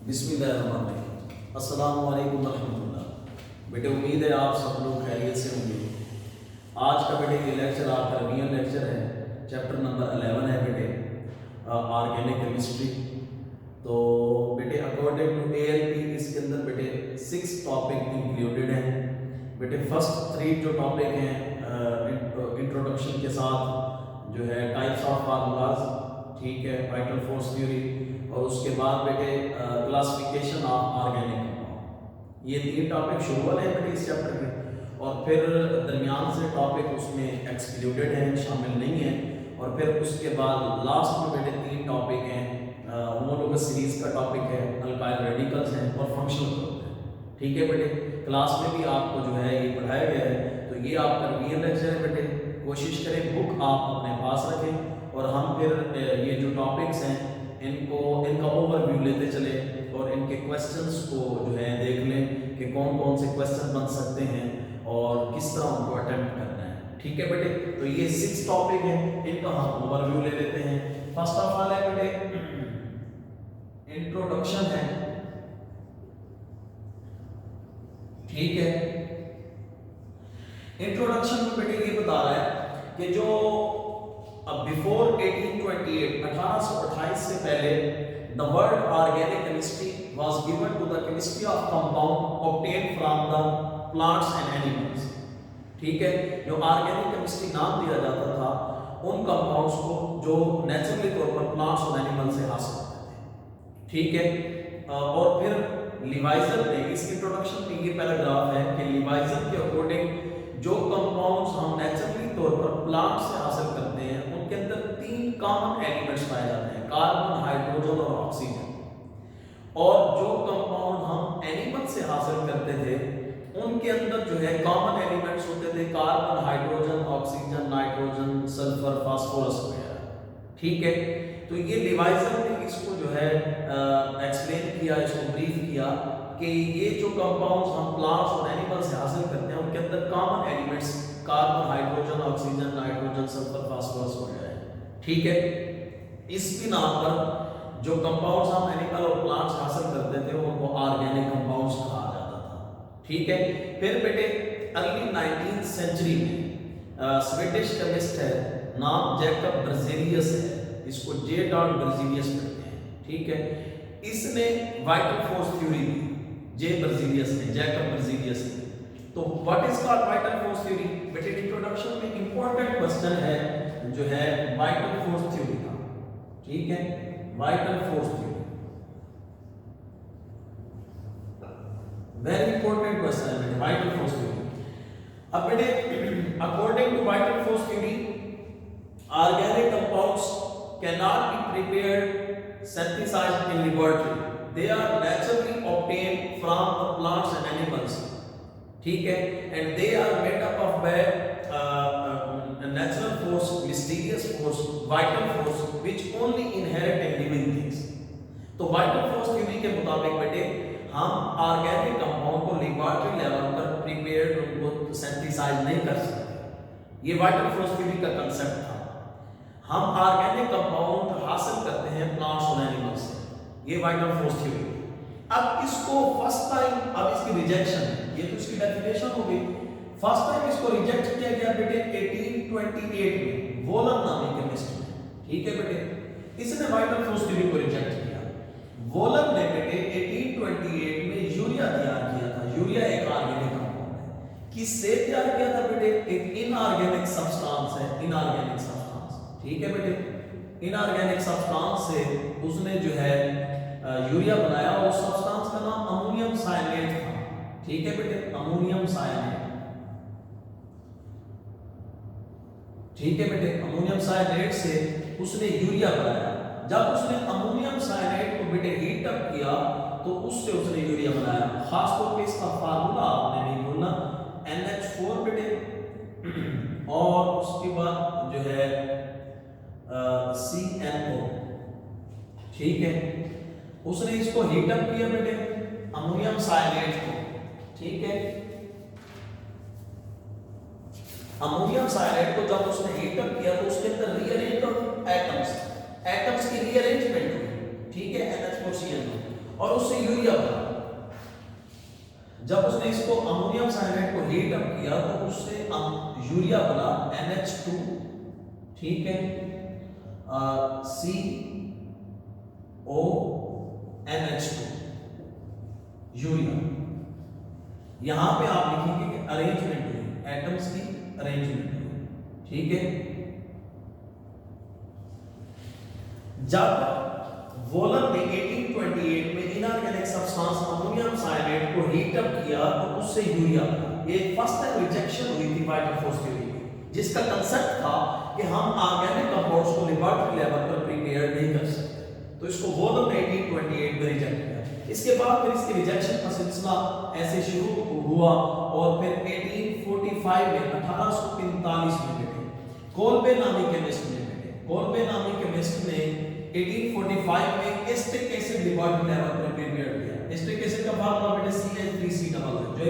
बिस्मिल्लाहिर्रहमानिर्रहीम। अस्सलामु अलैकुम रहमतुल्लाह। बेटे उम्मीद है आप सब लोग खैरियत से होंगे। आज का बेटे ये लेक्चर आपका रिवीजन लेक्चर है, चैप्टर नंबर 11 है बेटे, ऑर्गेनिक केमिस्ट्री। तो बेटे अकॉर्डिंग टू ALP इसके अंदर बेटे 6 टॉपिक इंक्लूडेड हैं। बेटे फर्स्ट 3 जो टॉपिक हैं इंट्रोडक्शन के साथ जो है टाइप्स ऑफ फार्मूलाज, ठीक है, वाइटल फोर्स थ्योरी, और उसके बाद बेटे क्लासिफिकेशन ऑफ ऑर्गेनिक कंपाउंड। ये 3 टॉपिक शुरू वाले हैं बेटे इस चैप्टर के, और फिर दरमियान से टॉपिक उसमें एक्सक्लूडेड हैं, शामिल नहीं है। और फिर उसके बाद लास्ट में बेटे 3 टॉपिक हैं। होमोलोगस सीरीज का टॉपिक है, अल्काइल रेडिकल्स हैं और फंक्शनल ग्रुप है। ठीक है बेटे, क्लास में भी आपको जो है ये पढ़ाया गया है। तो ये आपका रिवीजन लेक्चर है बेटे, कोशिश करें बुक आप अपने पास रखें और हम फिर ये जो टॉपिक्स हैं इनका ओवरव्यू लेते चले और इनके क्वेश्चंस को जो है देख लें कि कौन कौन से क्वेश्चन बन सकते हैं और किस तरह उनको अटेम्प्ट करना है। ठीक है बेटे, तो ये 6 टॉपिक हैं, इनका हम ओवरव्यू ले लेते हैं। फर्स्ट ऑफ ऑल है बेटे इंट्रोडक्शन है, ठीक है। इंट्रोडक्शन में बेटे ये बता रहा है कि जो बिफोर 1828 1828 से पहले the word organic chemistry was given to the chemistry of compound obtained from the plants and animals. ठीक है, जो ऑर्गेनिक केमिस्ट्री नाम दिया जाता था उन कंपाउंड्स को जो नेचुरली तौर पर प्लांट्स और एनिमल से हासिल होते थे। ठीक है, और फिर लिवाइजर ने इस इंट्रोडक्शन में ये पैराग्राफ है कि लिवाइजर के अकॉर्डिंग जो कंपाउंड्स हम नेचुरली तौर पर प्लांट से हासिल करते हैं उनके अंदर 3 कॉमन एलिमेंट्स पाए जाते हैं, कार्बन, हाइड्रोजन और ऑक्सीजन। और जो कंपाउंड हम एनिमल से हासिल करते थे उनके अंदर जो है कॉमन एलिमेंट्स होते थे carbon, hydrogen, oxygen, nitrogen, sulphur, phosphorus वगैरह। ठीक है, तो ये लिवाइजर ने इसको जो है एक्सप्लेन किया, इसको ब्रीफ किया कि ये जो कंपाउंड्स हम प्लांट्स और एनिमल से हासिल करते हैं उनके अंदर common elements carbon, hydrogen, oxygen, nitrogen, sulphur, phosphorus वगैरह है। ठीक है, इस बिना पर जो कंपाउंड्स हम एनिमल और प्लांट्स से हासिल करते थे उनको ऑर्गेनिक कंपाउंड्स कहा जाता था। ठीक है, फिर बेटे अर्ली 19th सेंचुरी में स्वीडिश केमिस्ट है, नाम जैकब बेrzelius है, इसको J. बेrzelius कहते हैं। ठीक है, इसने वाइटल फोर्स थ्योरी दी, बेrzelius ने, जैकब बेrzelius ने। तो what is called vital force theory? बेटे इंट्रोडक्शन में इंपॉर्टेंट क्वेश्चन है जो है वाइटल फोर्स थ्योरी का। ठीक है, vital force theory very important question है बेटे, वाइटल फोर्स थ्योरी। अब बेटे according to vital force theory organic compounds cannot be prepared synthesized in laboratory, they are naturally obtained from the plants and animals. ठीक है, and they are made up of by a natural force, mysterious force, vital force which only inherent in living things. तो vital force theory के मुताबिक बेटे हम organic compound को laboratory level पर prepared उनको सिंथेसाइज नहीं कर सकते। ये वाइटल फोर्स थ्योरी का कांसेप्ट था। हम ऑर्गेनिक कंपाउंड हासिल करते हैं प्लांट्स और एनिमल्स से, ये वाइटल फोर्स थ्योरी। अब इसको फर्स्ट टाइम, अब इसकी रिजेक्शन है, ये तो इसकी डेफिनेशन हो गई। फर्स्ट टाइम इसको रिजेक्ट किया गया बेटे 1828 में वोलन नामी केमिस्ट ने। ठीक है बेटे, इसने वाइटल फोर्स थ्योरी को रिजेक्ट किया। वोलन ने बेटे 1828 में यूरिया तैयार किया था। यूरिया एक ऑर्गेनिक कंपाउंड है। किससे तैयार किया था बेटे? एक इनऑर्गेनिक सब्सटेंस है, इनऑर्गेनिक सब्सटेंस। ठीक है बेटे, इनऑर्गेनिक सब्सटेंस से उसने जो है यूरिया बनाया और उस सब्सटेंस का नाम अमोनियम साइनेट था। ठीक है बेटे, अमोनियम साइनेट। ठीक है बेटे, अमोनियम साइनेट से उसने यूरिया बनाया। जब उसने अमोनियम साइनेट को बेटे हीट अप किया तो उससे उसने यूरिया बनाया। खासतौर पे इसका फार्मूला आपने नहीं भूलना, NH4 बेटे, और उसके बाद जो है CNO। ठीक है, उसने इसको हीट अप किया बेटे अमोनियम साइनेट को। ठीक है, अमोनियम साइनेट को जब उसने हीट अप किया तो उसके अंदर रीअरेंजमेंट ऑफ एटम्स की रीअरेंजमेंट हुई। ठीक है, NH4CN। और उससे यूरिया बना। जब उसने इसको अमोनियम साइनाइड को हीट अप किया तो उससे यूरिया बना NH2, ठीक है, CONH2 यूरिया। यहां पे आप लिखेंगे कि अरेंजमेंट हुई, एटम्स की अरेंजमेंट हुई, ठीक है। जब वोलन ने 1828 में इनऑर्गेनिक सब्सटेंस अमोनियम साइनाइड को हीट अप किया तो उससे यूरिया बना। ये फर्स्ट टाइम रिजेक्शन हुई थी वाइटर फोर्स थ्योरी की, जिसका कंसेप्ट था कि हम ऑर्गेनिक कंपाउंड्स को लेबोरेटरी लेवल पर प्रिपेयर नहीं कर सकते, तो इसको वोलन ने 1828 में रिजेक्ट किया। इसके बाद फिर इसके रिजेक्शन का सिलसिला ऐसे शुरू हुआ और फिर 1845 में 1845 में बेटे कोल्बे नामी केमिस्ट ने 1845 में एस्टिक एसिड लेबोरेटरी लेवल पर प्रिपेयर किया। एस्टिक एसिड का फार्मूला बेटे CH3C डबल है,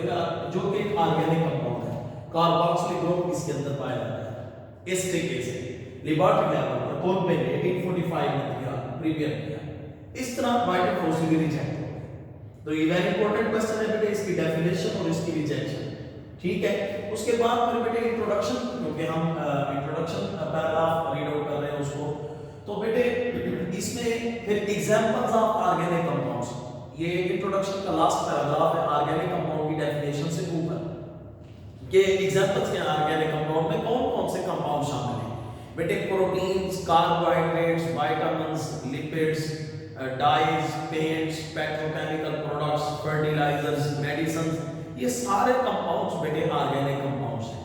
जो कि एक ऑर्गेनिक कंपाउंड है, कार्बोक्सिलिक ग्रुप इसके अंदर पाया जाता है। एस्टिक एसिड लेबोरेटरी लेवल पर कोल्बे ने 1845 में प्रिपेयर किया। इस तरह वाइटर फोर्स भी रिजेक्ट हो गया। तो ये वेरी इंपॉर्टेंट क्वेश्चन है बेटे, इसकी डेफिनेशन और इसकी रिजेक्शन, ठीक है। उसके बाद फिर बेटे इंट्रोडक्शन, क्योंकि हम इंट्रोडक्शन पैराग्राफ रीड आउट कर रहे हैं उसको, तो बेटे इसमें फिर एग्जांपल्स ऑफ ऑर्गेनिक कंपाउंड्स, ये इंट्रोडक्शन का लास्ट पैराग्राफ है ऑर्गेनिक कंपाउंड की डेफिनेशन से ऊपर के एग्जांपल्स के ऑर्गेनिक कंपाउंड में कौन-कौन से कंपाउंड शामिल हैं बेटे। Proteins, carbohydrates, vitamins, lipids, dyes, paints, petrochemical products, fertilisers, medicine, ये सारे कंपाउंड्स बेटे ऑर्गेनिक कंपाउंड्स हैं,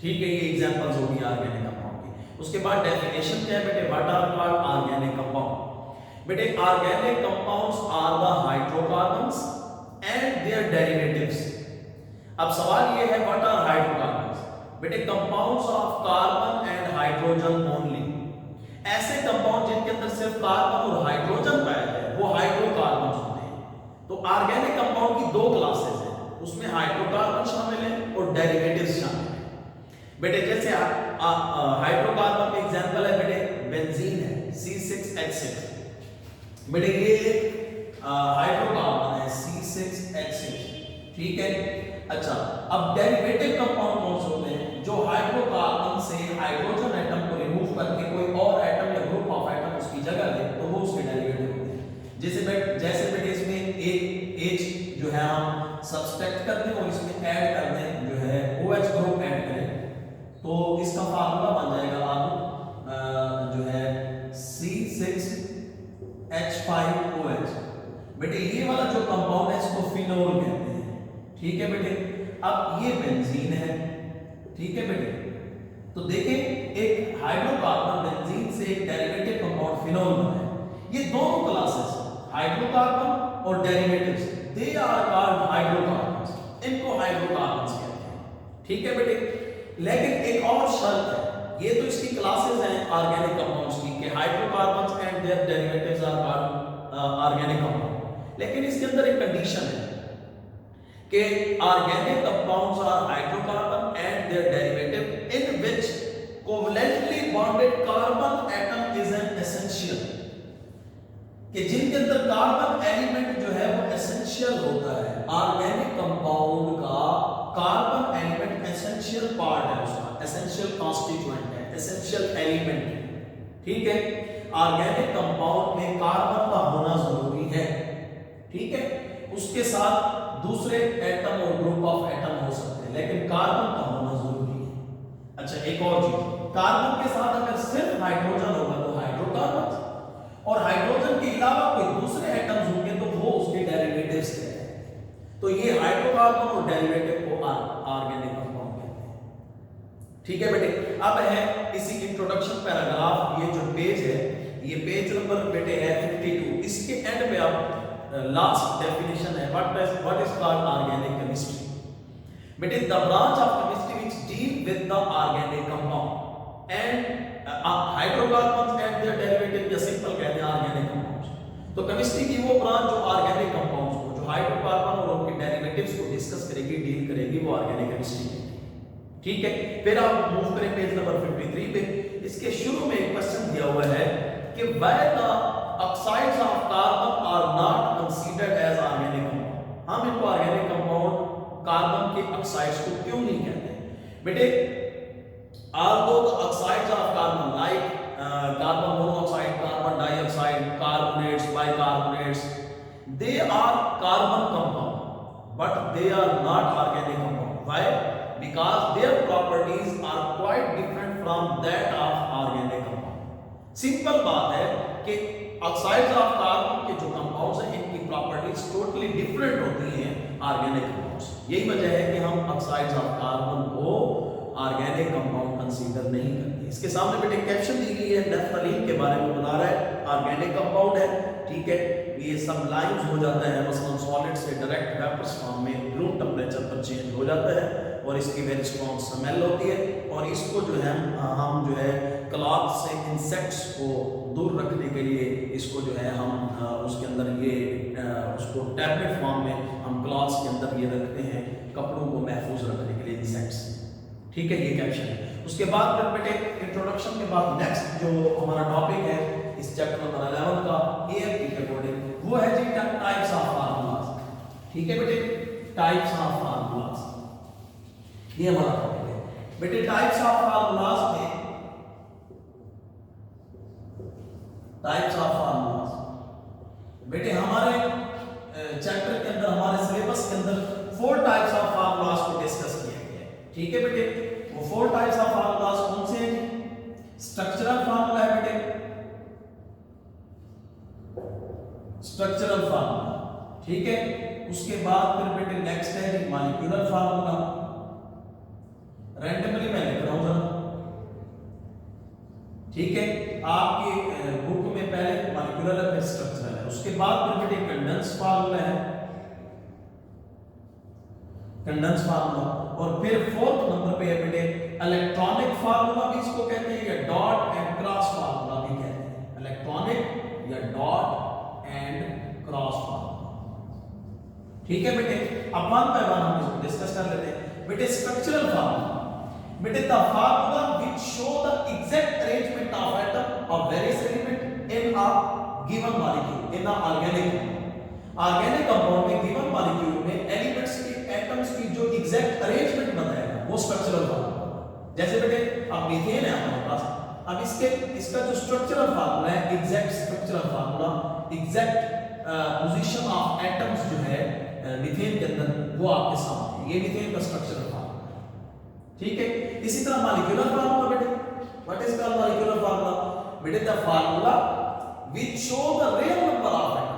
ठीक है। ये एग्जांपल्स होगी ऑर्गेनिक कंपाउंड की। उसके बाद डेफिनेशन क्या है बेटे, what are called organic compound. बेटे organic compounds are the hydrocarbons and their derivatives. अब सवाल ये है व्हाट आर हाइड्रोकार्बन्स, बेटे compounds of carbon and hydrogen only. ऐसे कंपाउंड जिनके अंदर सिर्फ कार्बन और हाइड्रोजन पाया जाए वो हाइड्रोकार्बन्स होते हैं। तो ऑर्गेनिक कंपाउंड की दो क्लासेस हैं, उसमें हाइड्रोकार्बन शामिल है और डेरिवेटिव्स शामिल है बेटे। जैसे हाइड्रोकार्बन का एग्जांपल है बेटे बेंजीन है, C6H6 बेटे, ये एक हाइड्रोकार्बन है C6H6, ठीक है। अच्छा, अब डेरिवेटिव कंपाउंड कौन से होते हैं, जो हाइड्रोकार्बन से हाइड्रोजन एटम को रिमूव करके कोई और एटम या ग्रुप ऑफ एटम उसकी जगह ले तो वो उसके डेरिवेटिव होते हैं। जैसे बेटे इसमें एक H जो है हम सब्सट्रैक्ट कर दें और इसमें ऐड कर दें जो है OH ग्रुप ऐड करें तो इसका फार्मूला बन जाएगा आपको जो है C6H5OH। बेटे ये वाला जो कंपाउंड है इसको फिनोल कहते हैं, ठीक है बेटे। अब ये बेंजीन है, ठीक है बेटे। तो देखें एक हाइड्रोकार्बन बेंजीन से एक डेरिवेटिव कंपाउंड फिनोल बना है। ये दोनों क्लासेस हाइड्रोकार्बन और derivatives they are called hydrocarbons, इनको हाइड्रोकार्बन्स कहते हैं, ठीक है बेटे। लेकिन एक और शर्त है, ये तो इसकी क्लासेस हैं ऑर्गेनिक कंपाउंड्स की कि hydrocarbons and their derivatives are called organic compound, लेकिन इसके अंदर एक कंडीशन है कि organic compounds are hydrocarbon and their derivative in which covalently bonded carbon atom is an essential, कि जिनके अंदर कार्बन एलिमेंट जो है वो एसेंशियल होता है। ऑर्गेनिक कंपाउंड का कार्बन एलिमेंट एसेंशियल पार्ट है, उसका एसेंशियल कॉन्स्टिट्यूएंट है, एसेंशियल एलिमेंट है, ठीक है। ऑर्गेनिक कंपाउंड में कार्बन का होना जरूरी है, ठीक है। उसके साथ दूसरे एटम और ग्रुप ऑफ एटम हो सकते हैं, लेकिन कार्बन का होना जरूरी है। अच्छा, एक और चीज, कार्बन के साथ अगर सिर्फ हाइड्रोजन होगा तो हाइड्रोकार्बन, और हाइड्रोजन के अलावा कोई दूसरे एटम्स होंगे तो वो उसके डेरिवेटिव्स कहते हैं। तो ये हाइड्रोकार्बन और डेरिवेटिव को ऑर्गेनिक कंपाउंड कहते हैं, ठीक है बेटे। अब है इसी इंट्रोडक्शन पैराग्राफ, ये जो पेज है ये पेज नंबर बेटे है 52। इसके एंड में आप लास्ट डेफिनेशन है what is called organic chemistry. बेटे the branch of chemistry which deal with the organic compound and hydrocarbons and their derivative, या सिंपल कहते हैं ऑर्गेनिक कंपाउंड्स। तो केमिस्ट्री की वो ब्रांच जो ऑर्गेनिक कंपाउंड्स को, जो हाइड्रोकार्बन और उनके डेरिवेटिव्स को डिस्कस करेगी, डील करेगी, वो ऑर्गेनिक केमिस्ट्री है, ठीक है। फिर आप मूव करें पेज नंबर 53 पे। इसके शुरू में एक क्वेश्चन दिया हुआ है कि why the oxides of carbon are not considered as organic compound. हम इनको ऑर्गेनिक कंपाउंड कार्बन के ऑक्साइड्स को क्यों नहीं कहते बेटे? although the oxides of carbon like carbon monoxide, carbon dioxide, carbonates, bicarbonates, they are carbon compound but they are not organic compound. Why? Because their properties are quite different from that of organic compound. Simple बात है कि oxides of carbon के जो compounds हैं इनकी properties totally different होती हैं organic compounds. यही वजह है कि हम ऑक्साइड्स ऑफ कार्बन को ऑर्गेनिक कंपाउंड कंसीडर नहीं करते। इसके सामने बेटे कैप्शन दी गई है, नेफ्थलीन के बारे में बता रहा है ऑर्गेनिक कंपाउंड है, ठीक है। ये सब लाइंस हो जाता है मसलन सॉलिड से डायरेक्ट वेपर्स फॉर्म में रूम टेम्परेचर पर चेंज हो जाता है और इसकी वेरी स्ट्रॉन्ग स्मेल होती है और इसको जो है हम जो है क्लॉथ से इंसेक्ट्स को दूर रखने के लिए इसको जो है हम उसके अंदर ये उसको टैबलेट फॉर्म में हम क्लॉथ्स के अंदर ये रखते हैं कपड़ों को महफूज रखने के लिए इंसेक्ट्स, ठीक है। ये कैप्शन है। उसके बाद फिर बेटे इंट्रोडक्शन के बाद नेक्स्ट जो हमारा टॉपिक है इस चैप्टर नंबर 11 का एएफपी के अकॉर्डिंग वो है जी टाइप्स ऑफ फार्मूलाज, ठीक है बेटे। टाइप्स ऑफ फार्मूलाज ये हमारा टॉपिक है बेटे। टाइप्स ऑफ फार्मूलाज में टाइप्स ऑफ फार्मूलाज बेटे हमारे चैप्टर के अंदर हमारे सिलेबस के अंदर 4 टाइप्स ऑफ फार्मूलाज को डिस्कस किया गया है, ठीक है बेटे। वो 4 टाइप्स ऑफ फार्मूलाज कौन से हैं? स्ट्रक्चरल फार्मूला है बेटे, स्ट्रक्चरल फार्मूला, ठीक है। उसके बाद फिर बेटे नेक्स्ट है जी मॉलिक्यूलर फार्मूला। रैंडमली मैं लिख रहा हूं जरा, ठीक है। आपके बुक में पहले मॉलिक्यूलर है फिर स्ट्रक्चरल है। उसके बाद फिर बेटे कंडेंस फार्मूला है, कंडेंस फार्मूला। और फिर 4th नंबर पे है बेटे इलेक्ट्रॉनिक फार्मूला भी इसको कहते हैं या डॉट एंड क्रॉस फार्मूला भी कहते हैं। इलेक्ट्रॉनिक या डॉट एंड क्रॉस फार्मूला, ठीक है बेटे। अब वन बाय वन हम इसको डिस्कस कर लेते हैं बेटे। स्ट्रक्चरल फार्मूला बेटे the formula which show the exact arrangement of atom of various element in a given molecule in a organic compound में गिवन मॉलिक्यूल में एलिमेंट्स के एटम्स की जो एग्जैक्ट अरेंजमेंट बताएगा वो स्ट्रक्चरल फार्मूला। जैसे बेटे अब मीथेन है हमारे पास, अब इसका जो स्ट्रक्चरल फार्मूला है exact structural formula, exact position of atoms जो है मीथेन के अंदर वो आपके सामने, ये मीथेन का स्ट्रक्चरल फार्मूला, ठीक है। इसी तरह मॉलिक्यूलर फार्मूला बेटे, what is called molecular formula बेटे? The formula which show the real number of atom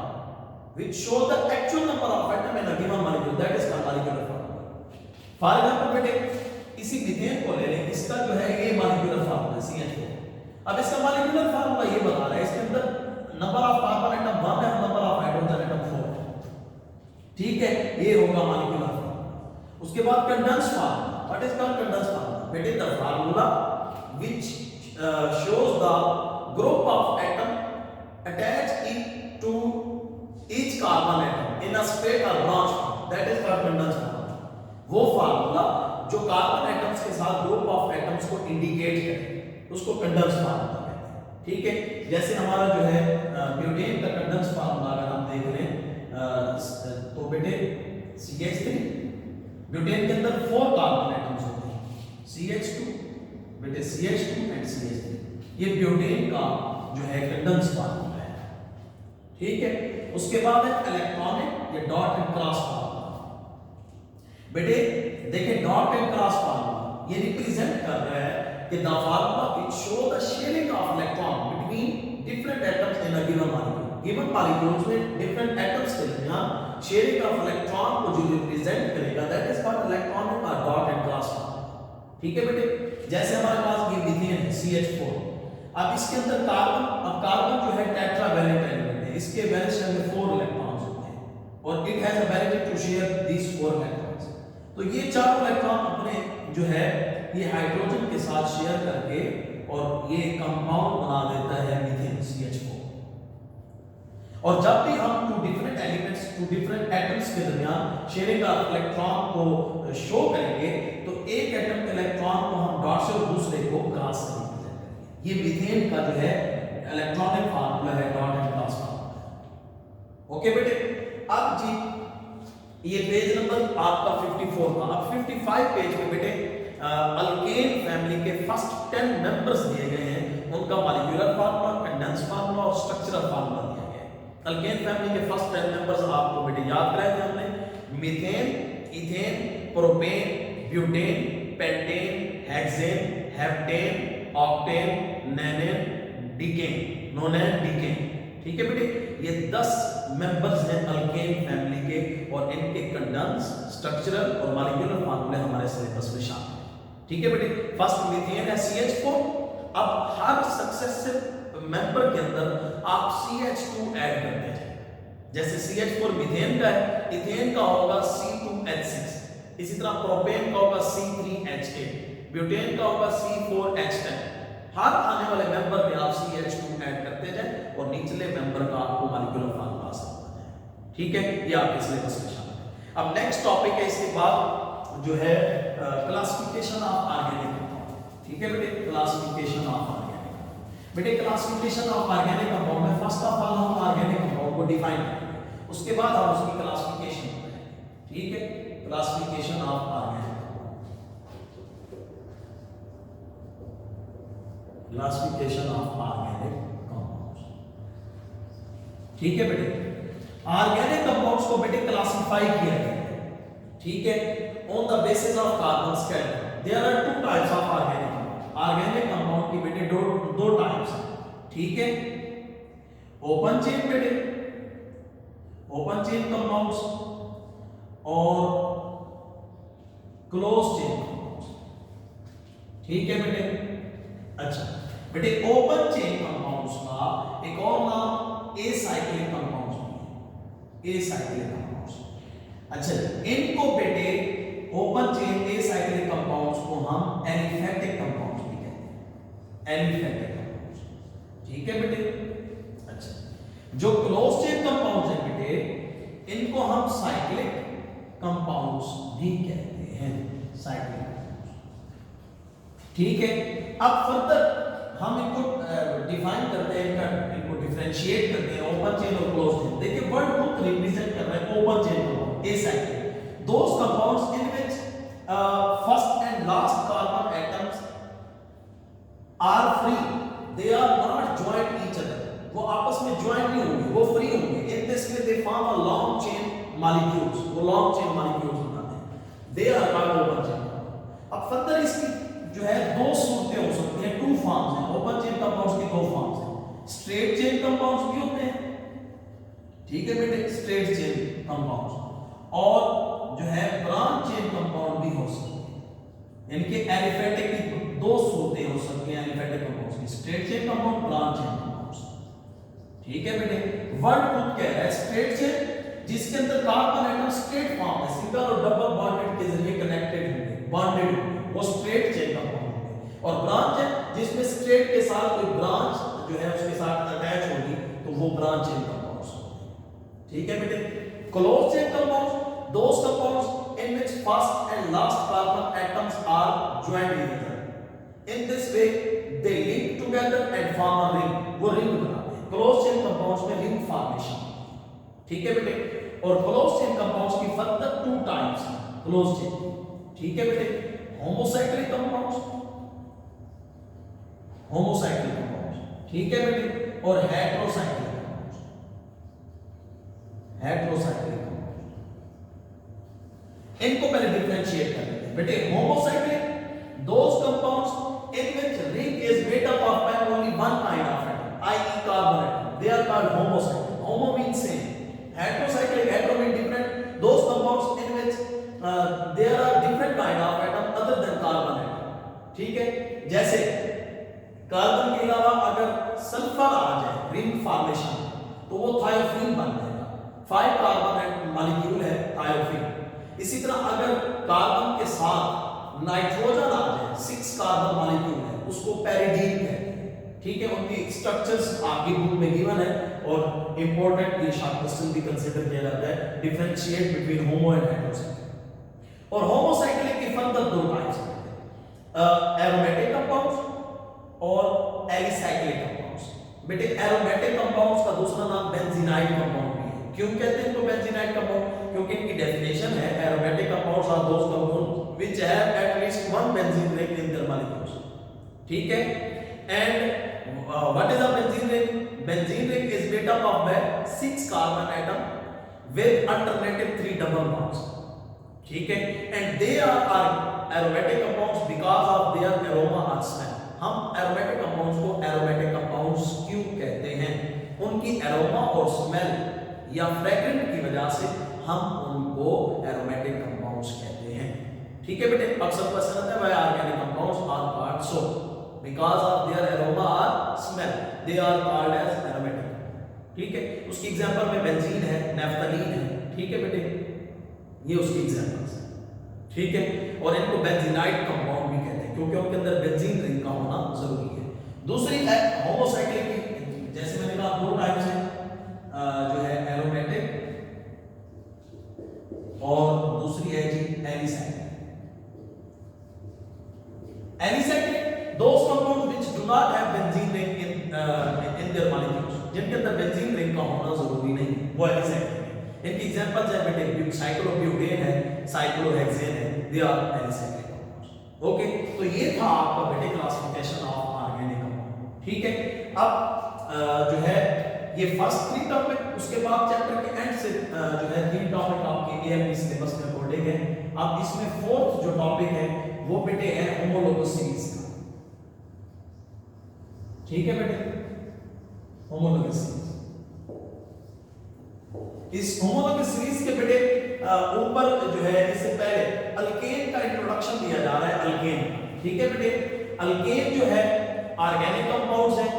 which show the actual number of atom in a given molecule, that is called molecular formula. For example बेटे इसी methane को ले लें, इसका जो है ये molecular formula CH4। अब इसका molecular formula ये बता रहा है इसके अंदर नंबर ऑफ कार्बन एटम 1 है, नंबर ऑफ हाइड्रोजन एटम 4 है, ठीक है। ये होगा molecular formula। उसके बाद condense formula, what is called condense formula बेटे? The formula which shows the group of atom attached to each carbon atom in a straight or branch form, that is called condensed formula। वो formula जो carbon atoms के साथ group of atoms को indicate करे उसको condensed formula कहते हैं, ठीक है। जैसे हमारा जो है ब्यूटेन का कंडेंस्ड फार्मूला अगर हम देख लें तो बेटे CH3, ब्यूटेन के अंदर 4 कार्बन एटम्स होते हैं, CH2 बेटे CH2 एंड CH3। ये ब्यूटेन का जो है कंडेंस्ड फार्मूला है, ठीक है। उसके बाद है इलेक्ट्रॉनिक या डॉट एंड क्रॉस फार्मूला बेटे। देखिए डॉट एंड क्रॉस फार्मूला ये रिप्रेजेंट कर रहा है कि the formula which show the sharing of electron between different atoms in a given molecule. Given molecules में डिफरेंट एटम्स के दरमियान शेयरिंग ऑफ इलेक्ट्रॉन को जो रिप्रेजेंट करेगा दैट इज कॉल्ड इलेक्ट्रॉनिक और डॉट एंड क्रॉस फार्मूला, ठीक है बेटे। जैसे हमारे पास ये मीथेन है CH4, अब इसके अंदर कार्बन, अब कार्बन जो है टेट्रावैलेंट एलिमेंट है, इसके वैलेंस शेल में 4 इलेक्ट्रॉन्स होते हैं और it has ability to share these 4 electrons. तो ये 4 इलेक्ट्रॉन अपने जो है ये हाइड्रोजन के साथ शेयर करके और ये कंपाउंड बना देता है मीथेन CH4। और जब भी हम two different elements, two different atoms के दरमियान शेयरिंग ऑफ इलेक्ट्रॉन को शो करेंगे तो एक एटम के इलेक्ट्रॉन को हम डॉट से दूसरे को क्रॉस से रिप्रेजेंट करेंगे। ये मीथेन का जो है इलेक्ट्रॉनिक फार्मूला है dot and class formula. Okay बेटे, अब जी ये पेज नंबर आपका 54 था। अब 55 पेज पे बेटे अल्केन फैमिली के फर्स्ट 10 मेंबर्स दिए गए हैं, उनका मॉलिक्यूलर फार्मूला, कंडेंस फार्मूला और स्ट्रक्चरल फार्मूला दिया गया है। अल्केन फैमिली के फर्स्ट 10 मेंबर्स आपको बेटे याद कराए थे हमने, methane, ethane, propane, butane, pentane, hexane, heptane, octane, nonane, decane, nonane, decane. ठीक है बेटे, ये 10 मेंबर्स हैं अल्केन फैमिली के और इनके कंडेंस, स्ट्रक्चरल और मॉलिक्यूलर फार्मूले हमारे सिलेबस में शामिल हैं। ठीक है बेटे, फर्स्ट मीथेन है CH4। अब हर सक्सेसिव मेंबर के अंदर आप CH2 ऐड करते हैं। जैसे CH4 मीथेन का है, इथेन का होगा C2H6, इसी तरह प्रोपेन का होगा C3H8, ब्यूटेन का होगा C4H10। हर आने वाले मेंबर में आप CH2 ऐड करते जाएं और निचले मेंबर का आपको मॉलिक्यूलर फार्मूला समझना है। ठीक है, ये आपके सिलेबस में शामिल है। अब नेक्स्ट टॉपिक है इसके बाद जो है क्लासिफिकेशन ऑफ ऑर्गेनिक कंपाउंड। ठीक है बेटे, क्लासिफिकेशन ऑफ ऑर्गेनिक। बेटे क्लासिफिकेशन ऑफ ऑर्गेनिक कंपाउंड में फर्स्ट ऑफ ऑल हम ऑर्गेनिक कंपाउंड को डिफाइन करेंगे, उसके बाद हम उसकी क्लासिफिकेशन करेंगे। ठीक है, classification of organic, classification of organic compounds. ठीक है बेटे, ऑर्गेनिक कंपाउंड्स को बेटे क्लासिफाई किया गया है। ठीक है, on the basis of carbon skeleton. There are two types of organic compound. Organic compound की बेटे दो टाइप्स हैं। ठीक है, ओपन चेन बेटे, ओपन चेन कंपाउंड्स और क्लोज चेन कंपाउंड्स। ठीक है बेटे, अच्छा बेटे ओपन चेन कंपाउंड्स का एक और नाम एसाइक्लिक कंपाउंड्स भी है, एसाइक्लिक कंपाउंड्स। अच्छा, इनको बेटे ओपन चेन एसाइक्लिक कंपाउंड्स को हम एलिफैटिक कंपाउंड्स भी कहते हैं, एलिफैटिक कंपाउंड्स। ठीक है बेटे, अच्छा जो क्लोज चेन कंपाउंड्स हैं बेटे इनको हम साइक्लिक कंपाउंड्स भी कहते हैं, साइक्लिक कंपाउंड्स। ठीक है, अब फर्दर हम इनको डिफाइन करते हैं, इनको डिफरेंशिएट करते हैं ओपन चेन और क्लोज चेन। देखिए वर्ड को रिप्रेजेंट कर रहे हैं open chain compound, acyclic, those compounds in which first and last carbon atoms are free, they are not joined each other, वो आपस में ज्वाइन नहीं होंगे, वो फ्री होंगे। in this way they form a long chain molecules, वो long chain molecules बनाते हैं, they are called open chain। अब फर्दर इसकी जो है दो सूरतें हो सकती हैं, टू फॉर्म्स हैं ओपन चेन कंपाउंड्स की, दो फॉर्म्स हैं। स्ट्रेट चेन कंपाउंड्स भी होते हैं, ठीक है बेटे, स्ट्रेट चेन कंपाउंड्स, और जो है ब्रांच चेन कंपाउंड भी हो सकते हैं। इनके एलिफैटिक की दो सूरतें हो सकती हैं एलिफैटिक कंपाउंड्स की, straight chain compound, branch chain compounds. ठीक है बेटे, वर्ड खुद कह रहा है स्ट्रेट चेन जिसके अंदर कार्बन एटम स्ट्रेट फॉर्म में सिंगल और डबल बॉन्डेड के जरिए कनेक्टेड होंगे, बॉन्डेड होंगे, वो स्ट्रेट चेन कंपाउंड होंगे। और ब्रांच है जिसमें स्ट्रेट के साथ कोई ब्रांच जो है उसके साथ अटैच होगी तो वो ब्रांच चेन कंपाउंड्स होंगे। ठीक है बेटे, close chain compounds those compounds in which first and last carbon atoms are joined together, in this way they link together and form a ring, वो रिंग बनाते हैं। क्लोज चेन कंपाउंड्स में ring formation, ठीक है बेटे, और close chain compounds की further two types हैं क्लोज चेन। ठीक है बेटे, होमोसाइक्लिक कंपाउंड्स, होमोसाइक्लिक कंपाउंड्स, ठीक है बेटे, और हेटेरोसाइक्लिक कंपाउंड्स, हेटेरोसाइक्लिक कंपाउंड्स। इनको पहले डिफरेंशिएट कर लेते हैं बेटे। Homocyclic those compounds in which ring is made up of only one kind of atom, i.e. carbon atom, they are called homocyclic. Homo means same, heterocyclic, hetero means different, those compounds in which there are different kind of atom other than carbon atom। ठीक है, जैसे carbon के अलावा अगर sulphur आ जाए ring formation तो वो thiophene बन जाएगा, 5 कार्बन मॉलिक्यूल है थायोफीन। इसी तरह अगर कार्बन के साथ नाइट्रोजन आ जाए 6 कार्बन मॉलिक्यूल है उसको पैरिडीन कहते हैं। ठीक है, उनकी स्ट्रक्चर्स आपकी बुक में गिवन है और इंपॉर्टेंट ये शॉर्ट क्वेश्चन भी कंसीडर किया जाता है, differentiate between homo and heterocyclic. और होमोसाइक्लिक की फर्दर दो टाइप्स हैं, एरोमेटिक कंपाउंड्स और एलिसाइक्लिक कंपाउंड्स। बेटे एरोमेटिक कंपाउंड्स का दूसरा नाम बेंजीनाइड कंपाउंड भी है। क्यों कहते हैं इनको बेंजीनाइड कंपाउंड? क्योंकि इनकी डेफिनेशन है aromatic compounds are those compounds which have at least one benzene ring in their molecules. ठीक है, and what is a benzene ring? Benzene ring is made up of 6 carbon atom with alternative 3 double bonds. ठीक है, and they are aromatic compounds because of their aroma और smell. हम aromatic compounds को aromatic compounds क्यों कहते हैं? उनकी aroma और स्मेल या फ्रेग्रेंट की वजह से हम उनको एरोमेटिक कंपाउंड्स कहते हैं। ठीक है बेटे, अक्सर क्वेश्चन आता है why organic compounds are called so because of their aroma और smell they are called as aromatic. ठीक है, उसकी एग्जांपल में बेंजीन है, नैफ्थलीन है। ठीक है बेटे, ये उसकी एग्जांपल्स हैं। ठीक है, और इनको बेंजीनाइड कंपाउंड भी कहते हैं क्योंकि उनके अंदर बेंजीन रिंग का होना जरूरी है। दूसरी है होमोसाइक्लिक, जैसे मैंने कहा 2 टाइप्स हैं जो है एरोमेटिक, और दूसरी है जी alicyclic. Alicyclic those compounds which do not have benzene ring in their molecules, जिनके अंदर बेंजीन रिंग का होना जरूरी नहीं, वो एलिसाइक्लिक है। इनकी एग्जांपल्स है बेटे साइक्लोब्यूटेन है, साइक्लोहेक्सेन है, they are alicyclic compounds. Okay, तो ये था आपका बेटे क्लासिफिकेशन ऑफ ऑर्गेनिक कंपाउंड। ठीक है, अब जो है ये फर्स्ट 3 टॉपिक, उसके बाद चैप्टर के एंड से जो है 3 टॉपिक आपके एएमपी सिलेबस में अकॉर्डिंग है। अब इसमें फोर्थ जो टॉपिक है वो बेटे है होमोलोगस सीरीज का। ठीक है बेटे, होमोलोगस सीरीज। इस होमोलोगस सीरीज के बेटे ऊपर जो है इससे पहले अल्केन का इंट्रोडक्शन दिया जा रहा है। अल्केन, ठीक है बेटे, अल्केन जो है ऑर्गेनिक कंपाउंड्स हैं।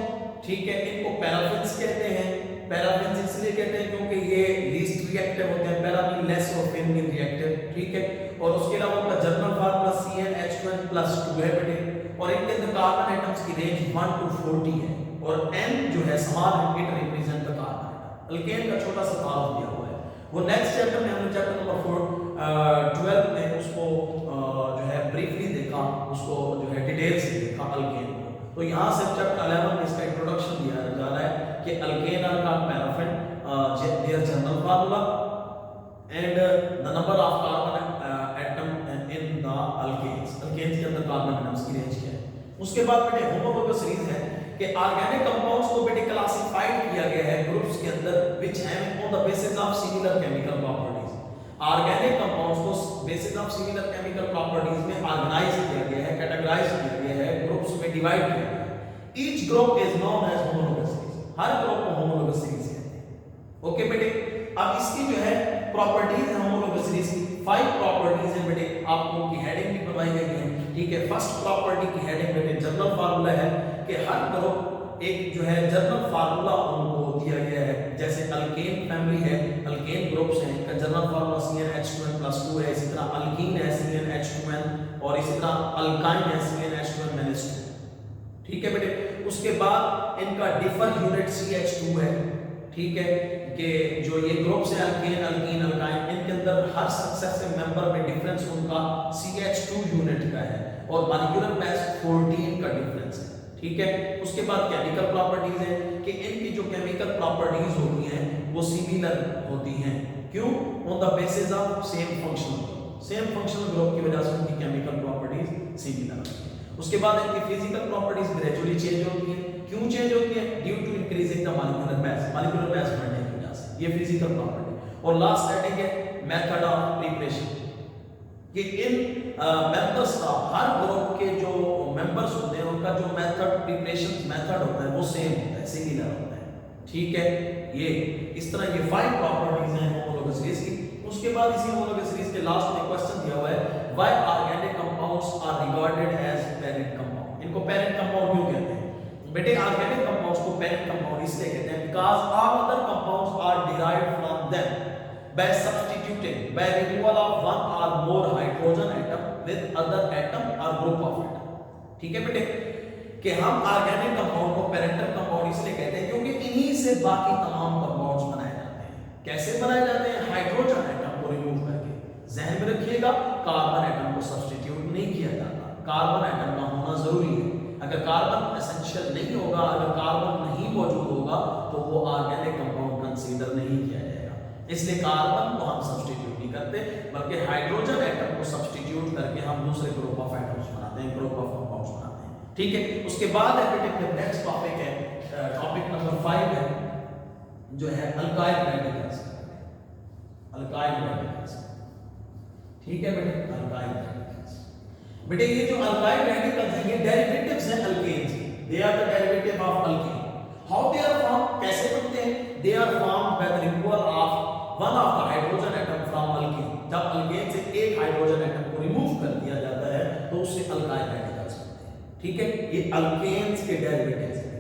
ठीक है, इनको पैराफिन्स कहते हैं। पैराफिन्स इसलिए कहते हैं क्योंकि ये लीस्ट रिएक्टिव होते हैं, पैरा मीन लेस और फिन मीन रिएक्टिव। ठीक है, और उसके अलावा उनका जर्नल फार्मूला CnH2n+2 है बेटे, और इनके अंदर कार्बन एटम्स की रेंज 1 to 40 है, और N जो है small it represent the carbon. Alkane का छोटा सा तारुफ दिया हुआ है, वो नेक्स्ट चैप्टर में हमने चैप्टर नंबर 12 में उसको जो है ब्रीफली देखा, उसको जो है डिटेल से देखा अल्केन को। तो यहाँ से चैप्टर 11 में इसका इंट्रोडक्शन दिया जा रहा है कि अल्केन आर का paraffin their general formula and the number of carbon atom in the alkanes. Alkanes के अंदर कार्बन एटम्स की रेंज क्या है। उसके बाद बेटे होमोलोगस सीरीज है कि ऑर्गेनिक कंपाउंड्स को बेटे क्लासिफाइड किया गया है ग्रुप्स के अंदर which have on the basis of similar chemical properties. Organic compounds को basis of similar chemical properties में ऑर्गेनाइज किया गया है, कैटेगराइज किया गया है, ग्रुप्स में डिवाइड किया गया है। Each group is known as homologous series, हर ग्रुप को होमोलोगस सीरीज कहते हैं। ओके बेटे, अब इसकी जो है प्रॉपर्टीज है होमोलोगस सीरीज की 5 प्रॉपर्टीज है बेटे, आपको उनकी हेडिंग भी बताई गई है। ठीक है, फर्स्ट प्रॉपर्टी की हेडिंग बेटे जनरल फार्मूला है कि हर ग्रुप एक जो है जनरल फार्मूला उनको दिया गया है। जैसे अल्केन फैमिली है, अल्केन ग्रुप्स हैं, इनका जनरल फार्मूला CnH2n+2 है। इसी तरह अल्कीन है CnH2n, और इसी तरह अल्काइन है CnH2n-2। ठीक है बेटे, उसके बाद इनका डिफर यूनिट CH2 है। ठीक है, कि जो ये ग्रुप्स है अल्केन, अल्कीन, अल्काइन, इनके अंदर हर सक्सेसिव मेंबर में डिफरेंस उनका CH2 यूनिट का है, और मॉलिक्यूलर मास 14 का डिफरेंस है। ठीक है, उसके बाद केमिकल प्रॉपर्टीज है कि इनकी जो केमिकल प्रॉपर्टीज होती हैं वो सिमिलर होती हैं। क्यों? On the basis of same functional group, same functional group की वजह से उनकी केमिकल प्रॉपर्टीज सिमिलर होती हैं। उसके बाद इनकी फिजिकल प्रॉपर्टीज ग्रेजुअली चेंज होती हैं। क्यों चेंज होती है? Due to increasing the molecular mass, molecular mass बढ़ने की वजह से, ये फिजिकल प्रॉपर्टी। और लास्ट हेडिंग है मेथड ऑफ प्रिपरेशन, कि इन मेंबर्स का, हर ग्रुप के जो मेंबर्स होते हैं उनका जो मेथड, प्रिपरेशन मेथड होता है वो सेम होता है, सिमिलर होता है। ठीक है, ये इस तरह ये 5 प्रॉपर्टीज हैं होमोलोगस सीरीज की। उसके बाद इसी होमोलोगस सीरीज के लास्ट में क्वेश्चन दिया हुआ है why organic compounds are regarded as parent compound. इनको पेरेंट कंपाउंड क्यों कहते हैं बेटे? ऑर्गेनिक कंपाउंड्स को पेरेंट कंपाउंड इसलिए कहते हैं because all other compounds are derived from them by substituting, by removal of one or more hydrogen atom with other atom or group of atom। ठीक है बेटे, कि हम ऑर्गेनिक कंपाउंड को पेरेंटल कंपाउंड इसलिए कहते हैं क्योंकि इन्हीं से बाकी तमाम कंपाउंड्स बनाए जाते हैं। कैसे बनाए जाते हैं? हाइड्रोजन एटम को रिमूव करके। ध्यान में रखिएगा, कार्बन एटम को सब्स्टिट्यूट नहीं किया जाता, कार्बन एटम का होना जरूरी है। अगर कार्बन एसेंशियल नहीं होगा, अगर कार्बन नहीं मौजूद होगा तो वो ऑर्गेनिक कंपाउंड कंसीडर नहीं किया जाएगा। इसलिए कार्बन को हम सब्स्टिट्यूट नहीं करते, बल्कि हाइड्रोजन एटम को सब्स्टिट्यूट करके हम दूसरे ग्रुप ऑफ एटम्स बनाते हैं, ग्रुप ऑफ कंपाउंड्स बनाते हैं। ठीक है, उसके बाद है नेक्स्ट टॉपिक है, टॉपिक नंबर 5 है जो है अल्काइल रेडिकल्स। अल्काइल रेडिकल्स, ठीक है बेटे, अल्काइल रेडिकल्स। बेटे ये जो अल्काइल रेडिकल्स हैं ये डेरिवेटिव्स हैं अल्केन्स के, they are the derivative of alkane. How they are form, कैसे बनते हैं? They are form by the removal of one of the hydrogen atom from alkane. जब अल्केन से एक हाइड्रोजन एटम को रिमूव कर दिया जाता है तो उससे अल्काइल रेडिकल्स बनते हैं। ठीक है, ये अल्केन्स के डेरिवेटिव्स हैं।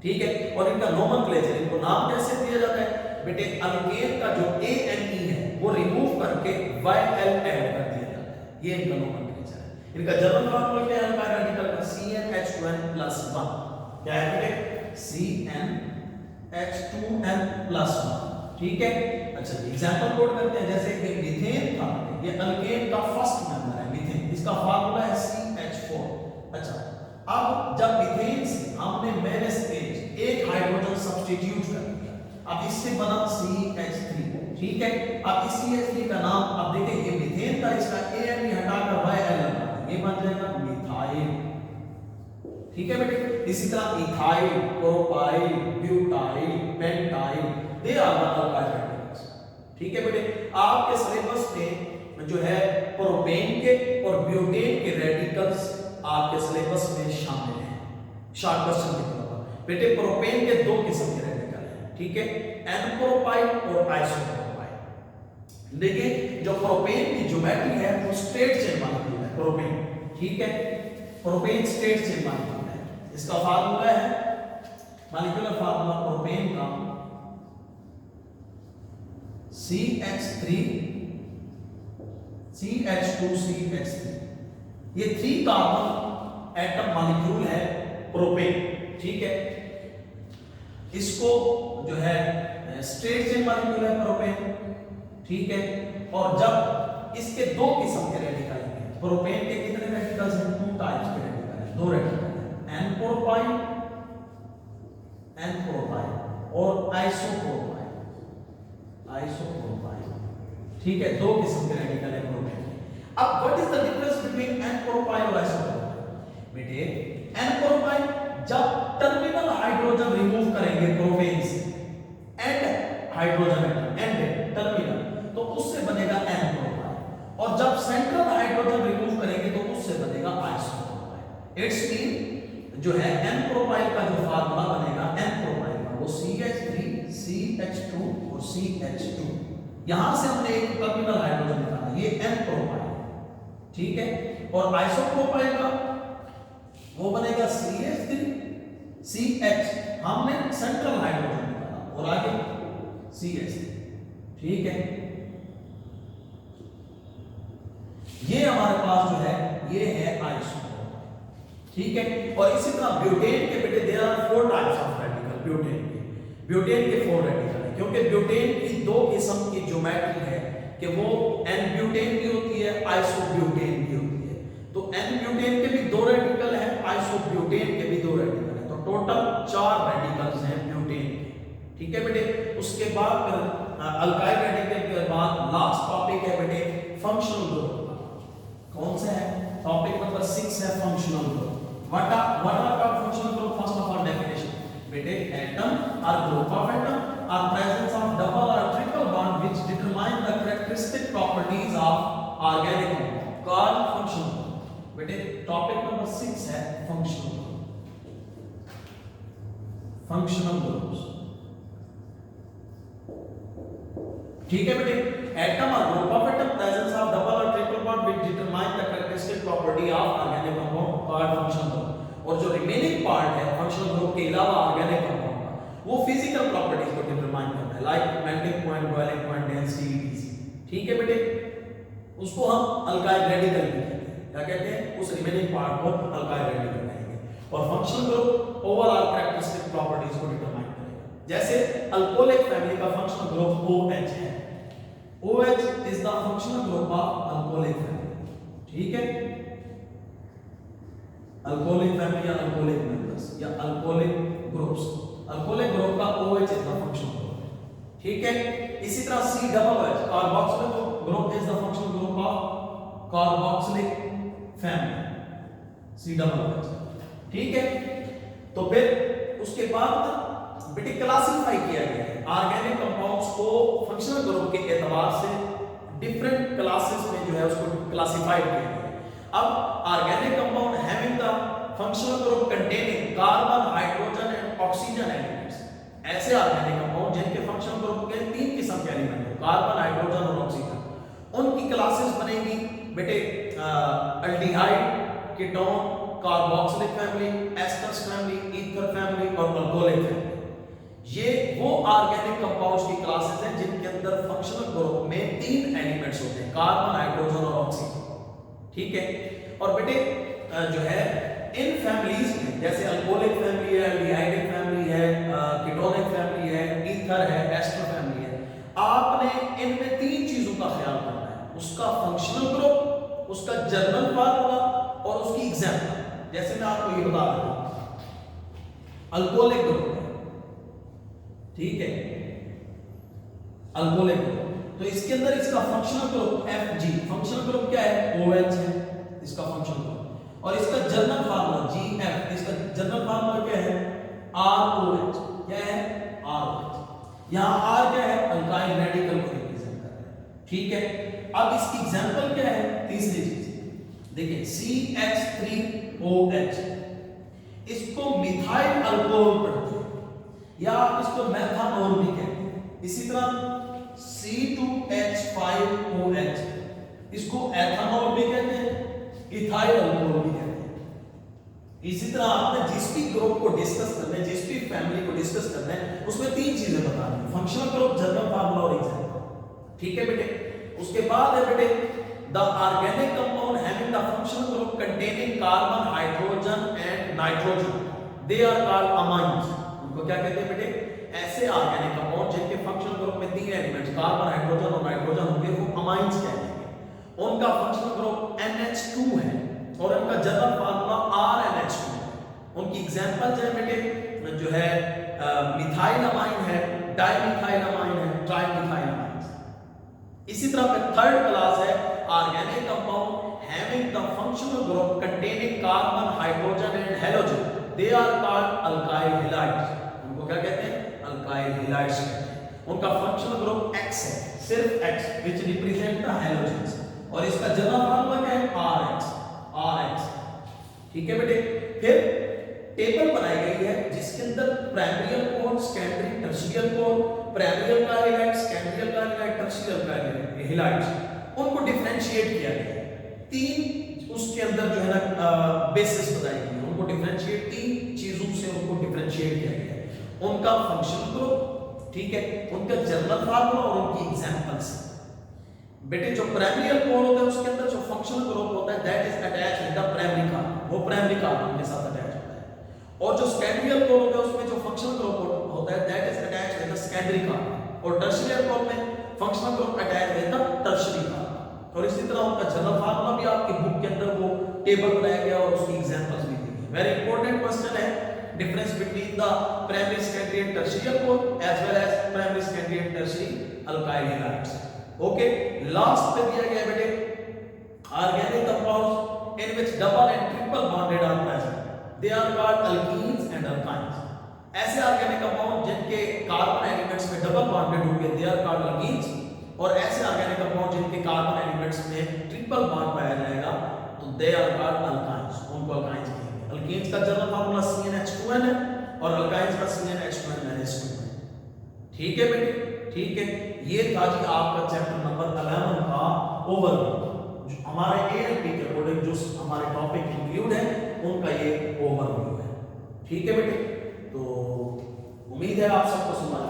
ठीक है, और इनका नोमेनक्लेचर, इनको नाम कैसे दिया जाता है? बेटे अल्केन का जो ANE है वो रिमूव करके YL ऐड कर दिया जाता है, ये इनका नोमेनक्लेचर है। इनका जनरल फॉर्मूला क्या है अल्काइल रेडिकल का? CnH2n+1। क्या है बेटे? CnH2n+1। ठीक है, अच्छा एग्जांपल कोड करते हैं, जैसे कि मीथेन था, ये अल्केन का फर्स्ट मेंबर है मीथेन, इसका फार्मूला है CH4। अच्छा, अब जब मीथेन से हमने -H एक हाइड्रोजन सब्स्टिट्यूट कर दिया, अब इससे बना CH3। ठीक है, अब इस CH3 का नाम, अब देखिए ये मीथेन था, इसका ANE हटाकर YL लगा, ये बन जाएगा मिथाइल। ठीक है बेटे, इसी तरह ethyl, propyl, butyl, pentyl, they are the alkyl radicals. ठीक है बेटे, आपके सिलेबस में जो है प्रोपेन के और ब्यूटेन के रेडिकल्स आपके सिलेबस में शामिल हैं। शॉर्ट क्वेश्चन के तौर पर बेटे प्रोपेन के दो किस्म के रेडिकल हैं। ठीक है, एन-प्रोपाइल और आइसोप्रोपाइल। देखिए जो प्रोपेन की ज्योमेट्री है वो स्ट्रेट चेन मॉलिक्यूल है प्रोपेन। ठीक है, प्रोपेन स्ट्रेट चेन मॉलिक्यूल है। इसका फार्मूला है, मॉलिक्यूलर फार्मूला प्रोपेन का CH3 CH2 CH3। ये 3 कार्बन एटम मॉलिक्यूल है प्रोपेन। ठीक है, इसको जो है स्ट्रेट चेन मॉलिक्यूल है प्रोपेन। ठीक है, और जब इसके दो किस्म के रेडिकल हैं, प्रोपेन के कितने रेडिकल्स हैं? 2 टाइप्स के रेडिकल हैं, 2 रेडिकल हैं, एन-प्रोपाइल और आइसोप्रोपाइल। ठीक है, दो किस्म के रेडिकल है प्रोपेन के। अब what is the difference between N-propyl और आइसोप्रोपाइल? बेटे एन-प्रोपाइल जब टर्मिनल हाइड्रोजन रिमूव करेंगे प्रोपेन से, एंड हाइड्रोजन एंड टर्मिनल, तो उससे बनेगा एन-प्रोपाइल, और जब सेंट्रल हाइड्रोजन रिमूव करेंगे तो उससे बनेगा आइसोप्रोपाइल। इट्स मीन जो है एन-प्रोपाइल का जो फार्मूला बनेगा एन-प्रोपाइल का वो CH3 CH2 और CH2। यहां से हमने एक टर्मिनल हाइड्रोजन निकाला, ये एन-प्रोपाइल। ठीक है, और आइसोप्रोपाइल का वो बनेगा CH3 CH, हमने सेंट्रल हाइड्रोजन निकाला, और आगे CH3। ठीक है, ये हमारे पास जो है ये है आइसोप्रोपाइल। ठीक है, और इसी तरह ब्यूटेन के बेटे there are 4 types of radical. Butane के 4 रेडिकल है, क्योंकि ब्यूटेन की दो किस्म की ज्योमेट्री है कि वो एन-ब्यूटेन भी होती है, आइसोब्यूटेन भी होती है। तो एन-ब्यूटेन के भी 2 रेडिकल हैं, आइसोब्यूटेन के भी 2 रेडिकल हैं, तो टोटल 4 रेडिकल्स हैं ब्यूटेन के। ठीक है बेटे, उसके बाद फिर अल्काइल रेडिकल के बाद लास्ट टॉपिक है बेटे फंक्शनल ग्रुप। कौन सा है? टॉपिक नंबर 6 है functional group. What are functional group? First of all definition बेटे, atom or group of atom or presence of double और triple bond which determine the characteristic properties of organic compound called functional group. बेटे topic number 6 है functional group. Functional groups. ठीक है बेटे, atom और group of atom presence of double और triple bond which determine the characteristic property of organic compound called functional group. और जो remaining part है फंक्शनल ग्रुप के अलावा ऑर्गेनिक कंपाउंड का, वो फिजिकल प्रॉपर्टीज को डिटरमाइन करता है, like melting point, boiling point, density, etc। ठीक है बेटे, उसको हम अल्काइल रेडिकल कहते हैं। क्या कहते हैं? उस रिमेनिंग पार्ट को अल्काइल रेडिकल कहेंगे। और functional group overall characteristic properties को डिटरमाइन करेगा। जैसे अल्कोहलिक फैमिली का फंक्शनल ग्रुप OH है, OH is the functional group of alcoholic family. ठीक है, अल्कोहलिक फैमिली या अल्कोहलिक मेंबर्स या अल्कोहलिक ग्रुप्स। अल्कोहलिक ग्रुप का OH is the functional group, ठीक है। इसी तरह COOH carboxylic group is the functional group of carboxylic family, COOH, ठीक है। तो फिर उसके बाद बेटे क्लासिफाई किया गया है ऑर्गेनिक कंपाउंड्स को फंक्शनल ग्रुप के एतबार से डिफरेंट क्लासेस में जो है उसको क्लासिफाई किया गया है। अब organic compound having the functional group containing carbon, hydrogen and oxygen elements, ऐसे ऑर्गेनिक कंपाउंड जिनके फंक्शनल ग्रुप के 3 किस्म के एलिमेंट हैं, कार्बन, हाइड्रोजन और ऑक्सीजन, उनकी क्लासेस बनेगी बेटे aldehyde, ketone, carboxylic family, asters family, ether family और अल्कोहलिक फैमिली। ये वो ऑर्गेनिक कंपाउंड्स की क्लासेस हैं जिनके अंदर फंक्शनल ग्रुप में 3 एलिमेंट्स होते हैं, कार्बन, हाइड्रोजन और ऑक्सीजन, ठीक है। और बेटे जो है इन फैमिलीज में जैसे अल्कोहलिक फैमिली है, एल्डिहाइडिक फैमिली है, कीटोनिक फैमिली है, ईथर है, एस्टर फैमिली है, आपने इनमें 3 चीजों का ख्याल करना है, उसका फंक्शनल ग्रुप, उसका जर्नल फार्मूला और उसकी एग्जांपल। जैसे मैं आपको ये बता रहा हूं अल्कोहलिक ग्रुप, ठीक है, अल्कोहलिक ग्रुप, तो इसके अंदर इसका functional group Fg, functional group क्या है, OH है इसका फंक्शनल ग्रुप, और इसका जर्नल फार्मूला GF, इसका जर्नल फार्मूला क्या है, ROH, क्या है, ROH। यहां R क्या है, अल्काइल रेडिकल को रिप्रेजेंट कर रहा है, ठीक है। अब इसकी एग्जांपल क्या है, तीसरी चीज देखिए CH3OH, इसको मिथाइल अल्कोहल पढ़ते हैं या आप इसको मेथनॉल भी कहते हैं। इसी तरह C2H5OH, इसको एथनॉल भी कहते हैं, इथाइल अल्कोहल भी कहते हैं। इसी तरह आपने जिस भी ग्रुप को डिस्कस करना है, जिस भी फैमिली को डिस्कस करना है, उसमें 3 चीजें बतानी है, फंक्शनल ग्रुप, जर्नल फार्मूला और एग्जांपल, ठीक है बेटे। उसके बाद है बेटे the organic compound having the functional group containing carbon, hydrogen and nitrogen, they are called amines. उनको क्या कहते हैं बेटे, ऐसे ऑर्गेनिक कंपाउंड जिनके फंक्शनल ग्रुप में 3 एलिमेंट्स कार्बन, हाइड्रोजन और नाइट्रोजन होंगे, वो अमाइन्स कहलाएंगे। उनका फंक्शनल ग्रुप NH2 है और उनका जनरल फार्मूला RNH2 है। उनकी एग्जांपल्स हैं बेटे जो है मिथाइल अमाइन है, डाइमिथाइल अमाइन है, ट्राइमिथाइल अमाइन। इसी तरह पे थर्ड क्लास है organic compound having the functional group containing carbon, hydrogen and halogen, they are called alkyl halides. उनको क्या कहते हैं, अल्काइल हैलाइड्स कहते हैं। उनका फंक्शनल ग्रुप X है, सिर्फ X, which represent the halogens, और इसका जनरल फार्मूला क्या है, RH, ठीक है बेटे। फिर टेबल बनाई गई है जिसके अंदर primary alcohol, secondary, tertiary alcohol, primary alkyl halide, secondary alkyl halide, tertiary alkyl halides, उनको डिफरेंशिएट किया गया है। 3 उसके अंदर जो है ना बेसिस बताई गई है, उनको डिफरेंशिएट 3 चीजों से उनको डिफरेंशिएट किया गया है। उनका फंक्शनल ग्रुप, ठीक है, उनका जर्नल फार्मूला और उनकी एग्जांपल्स। बेटे जो प्राइमरी अल्कोहल होता है उसके अंदर जो फंक्शनल ग्रुप होता है that is attached with the primary carbon, वो प्राइमरी कार्बन के साथ अटैच होता है। और जो सेकेंडरी अल्कोहल होता है उसमें जो फंक्शनल ग्रुप होता है that is attached with the secondary carbon, और टर्शियरी अल्कोहल में functional group attached with the tertiary carbon. और इसी तरह उनका जनरल फार्मूला भी आपकी बुक के अंदर वो टेबल बनाया गया और उसकी एग्जांपल्स भी दी गई। वेरी इंपॉर्टेंट क्वेश्चन है, difference between the primary, secondary and tertiary alcohol as well as primary, secondary and tertiary alkyl halides. Okay, last पे दिया गया बेटे organic compounds in which double and triple bonded are present, they are called alkenes and alkynes. ऐसे organic compound जिनके carbon elements में double bonded होंगे they are called alkenes, और ऐसे ऑर्गेनिक कंपाउंड जिनके कार्बन एलिमेंट्स में ट्रिपल बॉन्ड पाया जाएगा तो दे आर कॉल्ड अल्काइन्स, उनको अल्काइन्स कहेंगे। अल्कीन्स का जनरल फार्मूला CnH2n है और अल्काइन्स का CnH2n-2 है। ठीक है बेटे, ठीक है। ये था जी आपका चैप्टर नंबर 11 का ओवरव्यू। हमारे ALP के अकॉर्डिंग जो हमारे टॉपिक इंक्लूड है उनका ये ओवरव्यू है। ठीक है बेटे, तो उम्मीद है आप सबको समझ आ